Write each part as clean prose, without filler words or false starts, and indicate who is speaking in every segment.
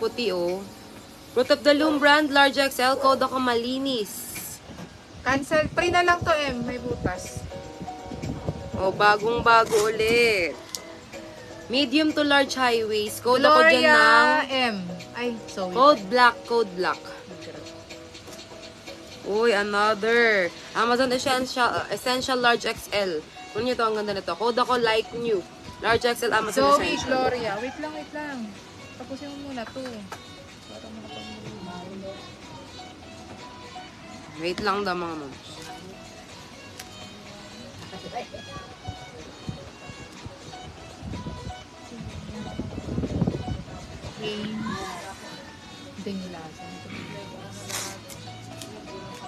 Speaker 1: Puti, oh. Fruit of the Loom brand, large XL, code ako malinis.
Speaker 2: Cancel. Free na lang to, M. May butas.
Speaker 1: Oh, bagong-bago ulit. Medium to large high waist. Code ako dyan ng...
Speaker 2: Gloria M. Ay, sorry.
Speaker 1: Code black, code black. Uy, another. Amazon Essential Large XL. Kung nyo to, ang ganda nito. Code ako like new. Large XL Amazon
Speaker 2: Zoe
Speaker 1: Essential.
Speaker 2: Gloria. Wait lang. Tapusin mo muna to. Para makapag-
Speaker 1: Wait lang daw mga moms.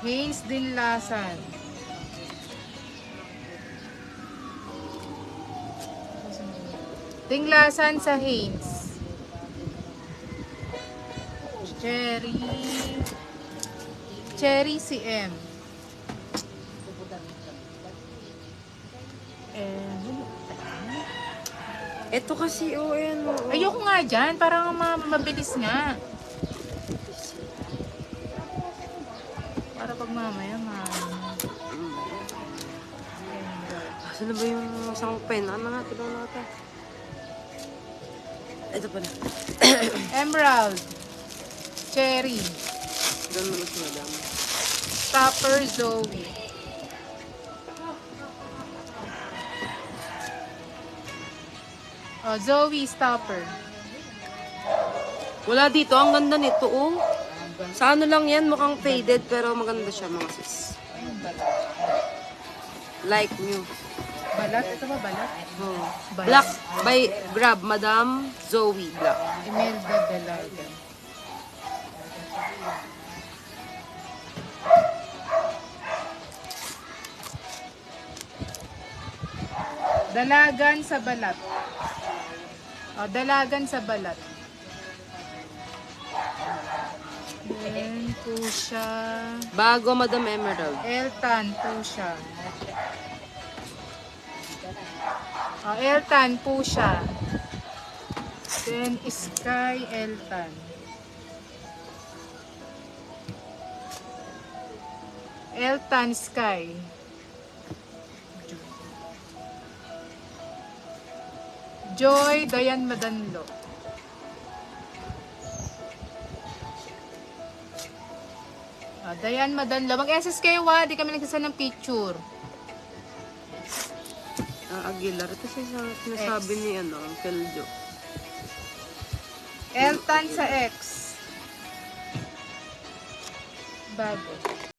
Speaker 2: Haynes Dinlasan. Dinlasan sa Haynes. Cherry si M.
Speaker 1: Ito kasi, oh, ayan, oh.
Speaker 2: Ayoko nga dyan. Parang mabilis nga. Para pag mamaya
Speaker 1: Saan na ba yung isang pen? Ano nga? Ito na ito. Ito pala.
Speaker 2: Emerald. Cherry.
Speaker 1: Doon mo mas madam.
Speaker 2: Topper Zoe. Oh, Zoe Stopper.
Speaker 1: Wala dito. Ang ganda nito, oh. Sa ano lang yan, mukhang faded, pero maganda siya, mga sis. Like new.
Speaker 2: Balat? Ito ba balat?
Speaker 1: Oh.
Speaker 2: Balat.
Speaker 1: Black by Grab, Madam Zoe Black.
Speaker 2: Imelda Delaga. Dalagan sa balat. Oh, dalagan sa balat. Then, Pusha.
Speaker 1: Bago, Madam Emerald.
Speaker 2: Eltan, Pusha. Oh, Eltan, Pusha. Then, Sky, Eltan. Eltan, Sky. Joy, Dayan Madanlo. Dayan Madanlo. Mag-SS kayo ha, di kami nagsasal ng picture.
Speaker 1: Aguilar. Ito siya sinasabi ni Uncle Joe.
Speaker 2: Eltan sa X. Bago.